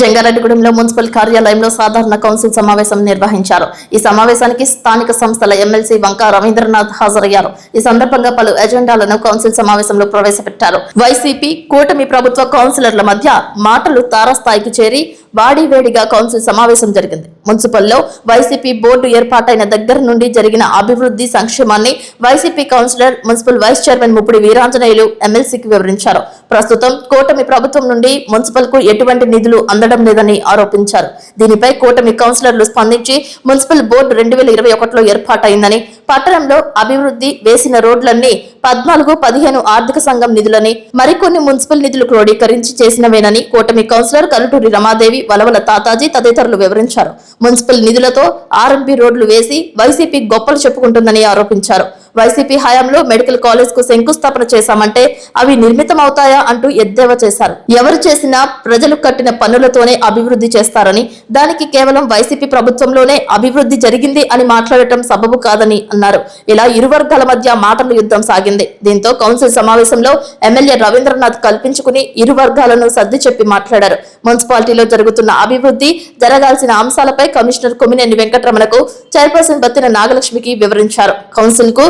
జంగారెడ్డిగూడెంలో municipal కార్యాలయంలో సాధారణ council సమావేశం నిర్వహించారు. ఈ సమావేశానికి స్థానిక సంస్థల ఎమ్మెల్సీ వంక రవీంద్రనాథ్ హాజరయ్యారు. ఈ సందర్భంగా పలు ఎజెండాలను కౌన్సిల్ సమావేశంలో ప్రవేశపెట్టారు. వైసీపీ కూటమి ప్రభుత్వ కౌన్సిలర్ల మధ్య మాటలు తారాస్థాయికి చేరి వాడివేడిగా కౌన్సిల్ సమావేశం జరిగింది. మున్సిపల్లో వైసీపీ బోర్డు ఏర్పాటైన దగ్గర నుండి జరిగిన అభివృద్ధి సంక్షేమాన్ని YCP councillor, municipal vice chairman Muppidi Veeranjaneyulu ఎమ్మెల్సీకి వివరించారు. ప్రస్తుతం కూటమి ప్రభుత్వం నుండి మున్సిపల్ కు ఎటువంటి నిధులు అందడం లేదని ఆరోపించారు. దీనిపై కూటమి కౌన్సిలర్లు స్పందించి మున్సిపల్ బోర్డు 2021లో ఏర్పాటైందని, పట్టణంలో అభివృద్ధి వేసిన రోడ్లన్నీ 14-15 ఆర్థిక సంఘం నిధులని, మరికొన్ని మున్సిపల్ నిధులు క్రోడీకరించి చేసినవేనని కూటమి కౌన్సిలర్ కలుటూరి రమాదేవి, వలవల తాతాజీ తదితరులు వివరించారు. మున్సిపల్ నిధులతో ఆర్ఎంపీ రోడ్లు వేసి వైసీపీ గొప్పలు చెప్పుకుంటుందని ఆరోపించారు. వైసీపీ హయాంలో మెడికల్ కాలేజ్ కు శంకుస్థాపన చేశామంటే అవి నిర్మితమవుతాయా అంటూ ఎద్దేవా చేశారు. ఎవరు చేసినా ప్రజలు కట్టిన పన్నులతోనే అభివృద్ధి చేస్తారని, దానికి కేవలం వైసీపీ ప్రభుత్వంలోనే అభివృద్ధి జరిగింది అని మాట్లాడటం సబబు కాదని అన్నారు. ఇలా ఇరు వర్గాల మధ్య మాటల యుద్ధం సాగింది. దీంతో కౌన్సిల్ సమావేశంలో ఎమ్మెల్యే రవీంద్రనాథ్ కల్పించుకుని ఇరు వర్గాలను సర్ది చెప్పి మాట్లాడారు. మున్సిపాలిటీలో జరుగుతున్న అభివృద్ధి, జరగాల్సిన అంశాలపై కమిషనర్ కొమ్మినేని వెంకటరమణకు, చైర్పర్సన్ బత్తిన నాగలక్ష్మికి వివరించారు. కౌన్సిల్ కు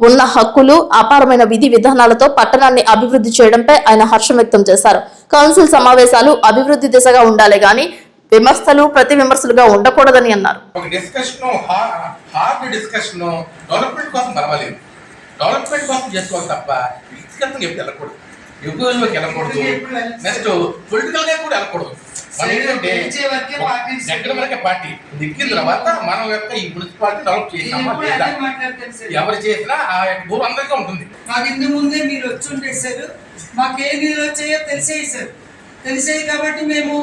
ఉన్న హక్కులు, అపారమైన విధి విధానాలతో పట్టణాన్ని అభివృద్ధి చేయడంపై ఆయన హర్షం వ్యక్తం చేశారు. కౌన్సిల్ సమావేశాలు అభివృద్ధి దిశగా ఉండాలి గాని విమర్శలు ప్రతి విమర్శలుగా ఉండకూడదని అన్నారు. డెవలప్మెంట్ కోసం చేసుకోవాలి తప్ప వ్యక్తిగతంగా ఎప్పుడు వెళ్ళకూడదు, యుగంలోకి వెళ్ళకూడదు, నెక్స్ట్ పొలిటికల్ గా కూడా వెళ్ళకూడదు. మనం ఏంటంటే ఎక్కడ వరకే పార్టీ దిక్కిన తర్వాత మనం యొక్క ఈ మున్సిపాలిటీ డెవలప్ చేసామా లేదా, ఎవరు చేసినా ఆ యొక్క భూమి అందరికీ ఉంటుంది. మాకు ఇందు ముందే మీరు వచ్చి ఉండేసారు, మాకు ఏ నీళ్ళు వచ్చాయో తెలిసేయి కాబట్టి మేము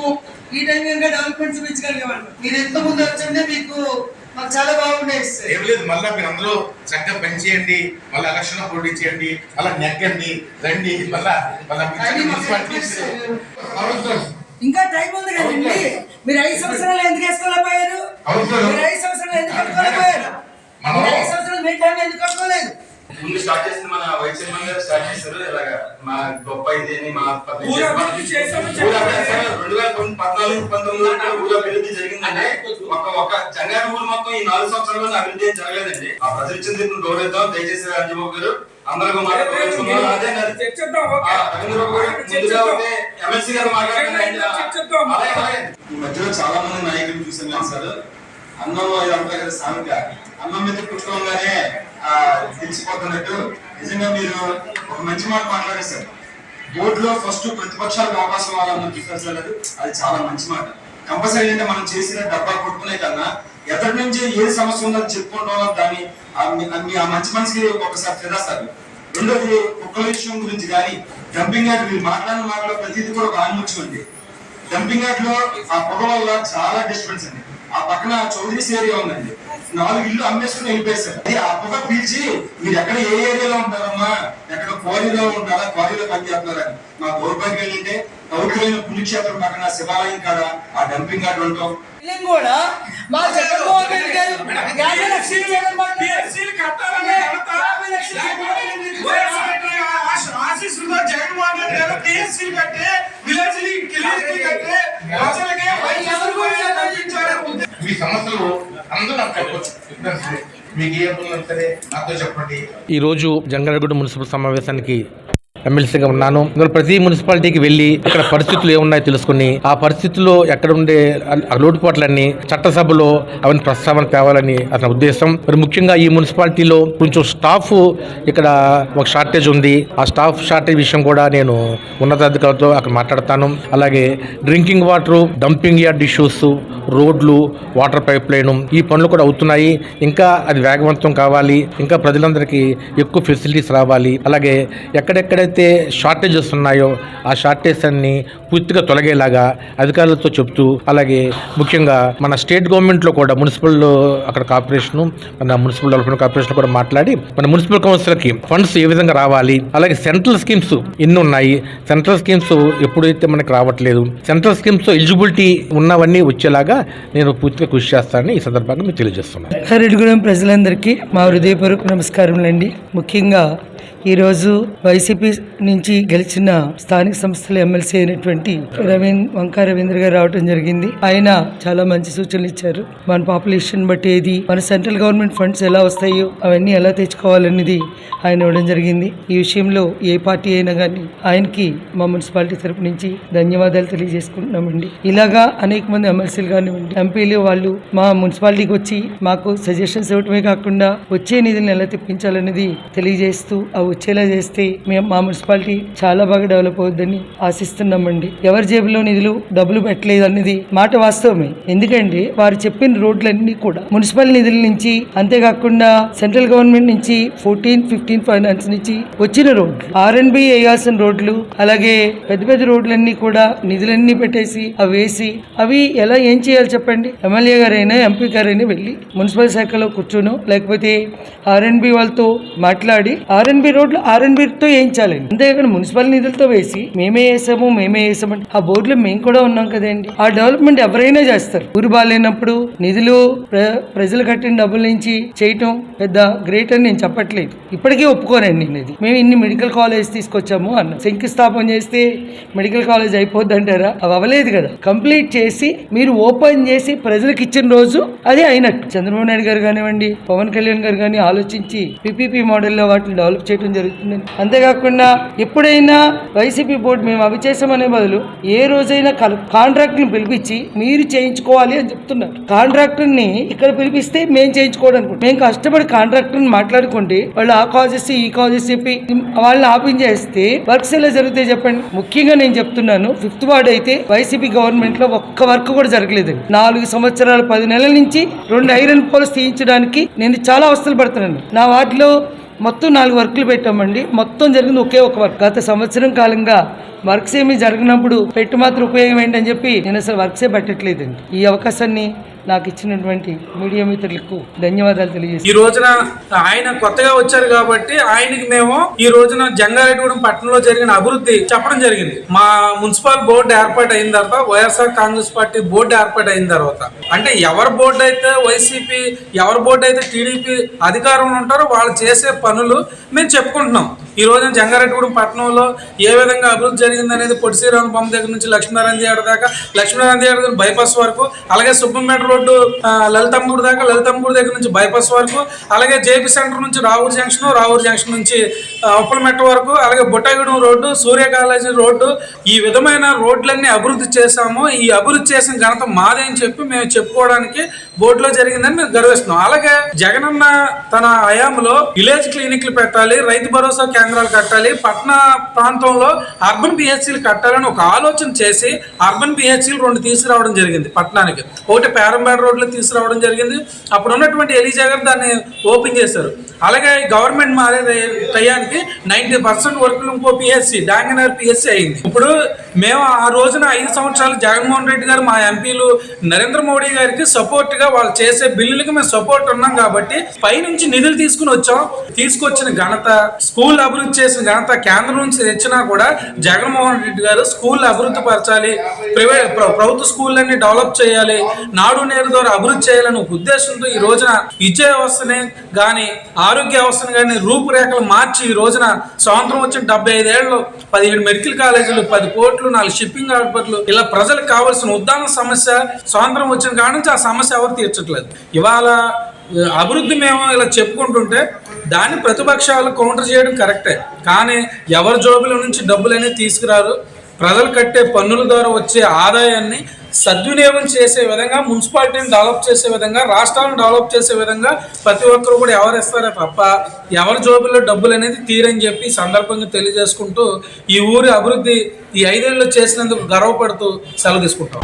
ఈ టైం ఇంకా డెవలప్మెంట్ చూపించగలిగేవాళ్ళం. మీరు ఎంత ముందు వచ్చంటే మీకు మాకు చాలా బాగుండేది. ఏం లేదు, మళ్ళీ మీరు అందరూ చక్కగా పని చేయండి, మళ్ళీ ఎలక్షన్ పోటీ చేయండి, మళ్ళీ నెగ్గండి, రండి, మళ్ళీ ఇంకా టైం ఉంది కదండి. మీరు 5 సంవత్సరాలు ఎందుకు వేసుకోలేకపోయారు? మీరు 5 సంవత్సరాలు ఎందుకు కట్టుకోలేకపోయారు? 5 సంవత్సరాలు మీ టైం ఎందుకు కట్టుకోలేదు? ముందు స్టార్ట్ చేసింది మన వైస్ చైర్మన్ గారు స్టార్ట్ చేశారు. ఇలాగా మా గొప్ప ఇది మా 2014-19 ఊరు అభివృద్ధి జరిగిందంటే ఒక జంగారెడ్డి ఊరు మొత్తం ఈ 4 సంవత్సరాల్లో అభివృద్ధి ఏం జరగలేదండి. ఆ ప్రజలు ఇచ్చింది గౌరవిద్దాం. దయచేసి రాజబాబు గారు అందరూ ఎమ్మెల్సీ గారు మాట్లాడుతున్నారు. ఈ మధ్యలో చాలా మంది నాయకులు చూసాను సార్. అన్నం అంటారు సామెత, అన్నం మీద పుట్టుకోగానే తెలిసిపోతున్నట్టు. నిజంగా మీరు ఒక మంచి మాట మాట్లాడేశారు. బోర్డులో ఫస్ట్ ప్రతిపక్షాలకు అవకాశం ఇవ్వాలన్న చూసారు సార్. అది చాలా మంచి మాట. కంపల్సరీ అంటే మనం చేసిన డబ్బా కొట్టుకునే కన్నా ఎక్కడి నుంచి ఏ సమస్య ఉందని చెప్పుకుంటాం, దాన్ని ఆ మంచి మనిషికి ఒకసారి తెరాస్తారు. రెండోది కుక్కల విషయం గురించి కానీ డంపింగ్ యార్డ్ మీరు మాట్లాడిన మాటలో ప్రతిదీ కూడా ఒక ఆన్ముఖ్యం అండి. డంపింగ్ యార్డ్ లో ఆ పొగ వల్ల చాలా డిస్టర్బెన్స్ అండి. ఆ పక్కన చౌదరీస్ ఏరియా ఉందండి, 4 ఇల్లు అమ్మేసుకుని వెళ్ళిపోయారు. ఆ పొగ పీల్చి మీరు ఎక్కడ ఏ ఏరియాలో ఉంటారమ్మా, ఎక్కడ క్వారీలో ఉంటారా, క్వారీలో పనిచేస్తున్నారని మా దౌర్భాగ్యం ఏంటంటే పవిత్రమైన పుణ్యక్షేత్రం పక్కన శివాలయం కాడ ఆ డంపింగ్ యార్డ్ ఉంటాం. కూడా మా జగన్మోహన్ రెడ్డి గారు మీ సమస్యలు అందరూ నాకు చెప్పవచ్చు. మీకు ఏ పనులు సరే నాతో చెప్పండి. ఈరోజు జంగారెడ్డిగూడెం మున్సిపల్ సమావేశానికి ఎమ్మెల్సీగా ఉన్నాను. ప్రతి మున్సిపాలిటీకి వెళ్ళి ఇక్కడ పరిస్థితులు ఏమున్నాయో తెలుసుకుని ఆ పరిస్థితుల్లో ఎక్కడ ఉండే లోటుపాట్లన్నీ చట్టసభలో అవన్నీ ప్రస్తావన తేవాలని అతని ఉద్దేశం. మరి ముఖ్యంగా ఈ మున్సిపాలిటీలో కొంచెం స్టాఫ్ ఇక్కడ ఒక షార్టేజ్ ఉంది. ఆ స్టాఫ్ షార్టేజ్ విషయం కూడా నేను ఉన్నతాధికారులతో అక్కడ మాట్లాడతాను. అలాగే drinking water, dumping yard issues, రోడ్లు, వాటర్ పైప్ లైన్, ఈ పనులు కూడా అవుతున్నాయి. ఇంకా అది వేగవంతం కావాలి. ఇంకా ప్రజలందరికీ ఎక్కువ ఫెసిలిటీస్ రావాలి. అలాగే ఎక్కడెక్కడైతే షార్టేజెస్ ఉన్నాయో ఆ షార్టేజ్ అన్ని పూర్తిగా తొలగేలాగా అధికారులతో చెప్తూ, అలాగే ముఖ్యంగా మన స్టేట్ గవర్నమెంట్లో కూడా మున్సిపల్ అక్కడ కార్పొరేషన్, మన మున్సిపల్ డెవలప్మెంట్ కార్పొరేషన్ కూడా మాట్లాడి మన మున్సిపల్ కౌన్సిల్కి ఫండ్స్ ఏ విధంగా రావాలి, అలాగే సెంట్రల్ స్కీమ్స్ ఎన్ని ఉన్నాయి, సెంట్రల్ స్కీమ్స్ ఎప్పుడైతే మనకి రావట్లేదు, సెంట్రల్ స్కీమ్స్ ఎలిజిబిలిటీ ఉన్నవన్నీ వచ్చేలాగా నేను పూర్తిగా కృషి చేస్తానని ఈ సందర్భంగా మీకు తెలియజేస్తున్నాను. రెడ్డిగూడెం ప్రజలందరికీ మా హృదయపూర్వక నమస్కారములండి. ముఖ్యంగా ఈరోజు వైసీపీ నుంచి గెలిచిన స్థానిక సంస్థల ఎమ్మెల్సీ అయినటువంటి వంకా రవీంద్ర గారు రావడం జరిగింది. ఆయన చాలా మంచి సూచనలు ఇచ్చారు. మన పాపులేషన్ బట్టి ఏది, మన సెంట్రల్ గవర్నమెంట్ ఫండ్స్ ఎలా వస్తాయో అవన్నీ ఎలా తెచ్చుకోవాలనేది ఆయన ఇవ్వడం జరిగింది. ఈ విషయంలో ఏ పార్టీ అయినా కానీ ఆయనకి మా మున్సిపాలిటీ తరపు నుంచి ధన్యవాదాలు తెలియజేసుకుంటున్నామండి. ఇలాగా అనేక మంది ఎమ్మెల్సీలు కానివ్వండి, ఎంపీలు వాళ్ళు మా మున్సిపాలిటీకి వచ్చి మాకు సజెషన్స్ ఇవ్వటమే కాకుండా వచ్చే నిధులను ఎలా తెప్పించాలనేది తెలియజేస్తూ అవి వచ్చేలా చేస్తే మేము మా మున్సిపాలిటీ చాలా బాగా డెవలప్ అవుతుందని ఆశిస్తున్నామండి. ఎవరి జేబులో నిధులు డబ్బులు పెట్టలేదు అనేది మాట వాస్తవమే. ఎందుకంటే వారు చెప్పిన రోడ్లన్నీ కూడా మున్సిపల్ నిధుల నుంచి, అంతేకాకుండా సెంట్రల్ గవర్నమెంట్ నుంచి 14-15 ఫైనాన్స్ నుంచి వచ్చిన రోడ్లు, R&B వేయాల్సిన రోడ్లు, అలాగే పెద్ద పెద్ద రోడ్లన్నీ కూడా నిధులన్నీ పెట్టేసి అవి వేసి అవి ఎలా ఏం చేయాలి చెప్పండి. ఎమ్మెల్యే గారైనా ఎంపీ గారైనా వెళ్ళి మున్సిపల్ శాఖలో కూర్చోను, లేకపోతే R&B వాళ్ళతో మాట్లాడి R&B రోడ్లు R&Bతో వేయించాలండి. అంతేకాని మున్సిపల్ నిధులతో వేసి మేమే వేసామంటే ఆ బోర్డులో మేము కూడా ఉన్నాం కదండి. ఆ డెవలప్మెంట్ ఎవరైనా చేస్తారు. ఊరు బాగాలేనప్పుడు నిధులు ప్రజలు కట్టిన డబ్బుల నుంచి చేయటం పెద్ద గ్రేట్ అని నేను చెప్పట్లేదు, ఇప్పటికీ ఒప్పుకోనండి. ఇది మేము ఇన్ని మెడికల్ కాలేజ్ తీసుకొచ్చాము అన్న, శంకుస్థాపన చేస్తే మెడికల్ కాలేజ్ అయిపోద్ది అంటారా? అవి అవ్వలేదు కదా. కంప్లీట్ చేసి మీరు ఓపెన్ చేసి ప్రజలకు ఇచ్చిన రోజు అది అయినట్టు. చంద్రబాబు నాయుడు గారు కానివ్వండి, పవన్ కళ్యాణ్ గారు కానీ ఆలోచించి PPP మోడల్లో వాటిని డెవలప్ చేయడం జరుగుతుంది. అంతేకాకుండా ఎప్పుడైనా వైసీపీ బోర్డు మేము అవి చేసామనే బదులు ఏ రోజైనా కాంట్రాక్టర్ని పిలిపించి మీరు చేయించుకోవాలి అని చెప్తున్నారు. కాంట్రాక్టర్ని ఇక్కడ పిలిపిస్తే మేము చేయించుకోవడానికి, మేము కష్టపడి కాంట్రాక్టర్ని మాట్లాడుకుంటే వాళ్ళు ఆ కాజెస్ ఈ కాజెస్ చెప్పి వాళ్ళని ఆపించేస్తే వర్క్స్ ఎలా జరుగుతాయి చెప్పండి. ముఖ్యంగా నేను చెప్తున్నాను, 5th వార్డ్ అయితే వైసీపీ గవర్నమెంట్ లో ఒక్క వర్క్ కూడా జరగలేదండి. 4 సంవత్సరాలు 10 నెలల నుంచి 2 ఐరన్ పోల్స్ తీయించడానికి నేను చాలా అవస్థలు పడుతున్నాను. నా వార్డులో మొత్తం 4 వర్కులు పెట్టామండి. మొత్తం జరిగింది ఒకే ఒక వర్క్. గత సంవత్సరం కాలంగా వర్క్స్ ఏమీ జరగనప్పుడు పెట్టు మాత్రం ఉపయోగం ఏంటని చెప్పి నేను అసలు వర్క్సే పెట్టట్లేదండి. ఈ అవకాశాన్ని నాకు ఇచ్చినటువంటి మీడియా మిత్రులకు ధన్యవాదాలు తెలియజేస్తాను. ఈ రోజున ఆయన కొత్తగా వచ్చారు కాబట్టి ఆయనకి మేము ఈ రోజున జంగారెడ్డిగూడెం పట్టణంలో జరిగిన అభివృద్ధి చెప్పడం జరిగింది. మా మున్సిపల్ బోర్డు ఏర్పాటు అయిన తర్వాత, వైఎస్ఆర్ కాంగ్రెస్ పార్టీ బోర్డు ఏర్పాటు అయిన తర్వాత, అంటే ఎవరి బోర్డు అయితే వైసీపీ, ఎవరి బోర్డు అయితే టీడీపీ అధికారంలో ఉంటారో వాళ్ళు చేసే పనులు మేము చెప్పుకుంటున్నాం. ఈ రోజున జంగారెడ్డిగూడెం పట్టణంలో ఏ విధంగా అభివృద్ధి జరిగింది అనేది పొట్టి శ్రీరామ బొమ్మ దగ్గర నుంచి లక్ష్మీనారాయణ థియేటర్ దాకా, లక్ష్మీనారాయణ థియేటర్ బైపాస్ వరకు, అలాగే సుబ్బంపేట రోడ్డు లలితమ్మగుడి దాకా, లలితమ్మగుడి దగ్గర నుంచి బైపాస్ వరకు, అలాగే జేపీ సెంటర్ నుంచి రావూరు జంక్షన్ నుంచి ఉప్పలమెట్ట వరకు, అలాగే బుట్టాయిగూడెం రోడ్డు, సూర్య కాలేజీ రోడ్డు, ఈ విధమైన రోడ్లన్నీ అభివృద్ధి చేశాము. ఈ అభివృద్ధి చేసిన ఘనత మాదే అని చెప్పి మేము చెప్పుకోవడానికి బోర్డులో జరిగిందని మేము గర్విస్తున్నాం. అలాగే జగనన్న తన హయాంలో విలేజ్ క్లినిక్లు పెట్టాలి, రైతు భరోసా కేంద్రాలు కట్టాలి, పట్టణ ప్రాంతంలో అర్బన్ పిహెచ్సీలు కట్టాలని ఒక ఆలోచన చేసి అర్బన్ పిహెచ్సీలు 2 తీసుకురావడం జరిగింది పట్టణానికి. ఒకటి పేరంపేట రోడ్లో తీసుకురావడం జరిగింది. అప్పుడు ఉన్నటువంటి ఎలీజా గారు దాన్ని ఓపెన్ చేశారు. అలాగే గవర్నమెంట్ మారే టయానికి 90% వర్కులు ఇంకో పిహెచ్సి, డాంగనగర్ పిహెచ్సి అయింది. ఇప్పుడు మేము ఆ రోజున 5 సంవత్సరాలు జగన్మోహన్ రెడ్డి గారు, మా ఎంపీలు నరేంద్ర మోడీ గారికి సపోర్ట్ గా వాళ్ళు చేసే బిల్లులకి మేము సపోర్ట్ ఉన్నాం కాబట్టి పైనుంచి నిధులు తీసుకొచ్చిన ఘనత, స్కూల్ అభివృద్ధి చేసిన ఘనత కేంద్రం నుంచి తెచ్చినా కూడా జగన్మోహన్ రెడ్డి గారు స్కూల్ అభివృద్ధి పరచాలి, ప్రభుత్వ స్కూళ్ళన్నీ డెవలప్ చేయాలి, నాడు నేడు ద్వారా అభివృద్ధి చేయాలని ఒక ఉద్దేశంతో ఈ రోజున విద్యా వ్యవస్థని కానీ ఆరోగ్య వ్యవస్థను కానీ రూపురేఖలు మార్చి ఈ రోజున స్వాతంత్రం వచ్చిన 75 ఏళ్ళు 17 మెడికల్ కాలేజీలు, 10 పోర్టులు, 4 షిప్పింగ్ హార్బర్లు, ఇలా ప్రజలకు కావాల్సిన ఉద్దాన సమస్య స్వాతంత్రం వచ్చిన కాడ నుంచి ఆ సమస్య ఎవరు తీర్చట్లేదు. ఇవాళ అభివృద్ధి మేము ఇలా చెప్పుకుంటుంటే దాన్ని ప్రతిపక్షాలు కౌంటర్ చేయడం కరెక్టే, కానీ ఎవరి జోబుల నుంచి డబ్బులు అనేది తీసుకురారు. ప్రజలు కట్టే పన్నుల ద్వారా వచ్చే ఆదాయాన్ని సద్వినియోగం చేసే విధంగా, మున్సిపాలిటీని డెవలప్ చేసే విధంగా, రాష్ట్రాలను డెవలప్ చేసే విధంగా ప్రతి ఒక్కరు కూడా ఎవరిస్తారో తప్ప ఎవరి జోబుల్లో డబ్బులు అనేది తీరని చెప్పి సందర్భంగా తెలియజేసుకుంటూ ఈ ఊరి అభివృద్ధి ఈ 5 ఏళ్ళు చేసినందుకు గర్వపడుతూ సెలవు తీసుకుంటాం.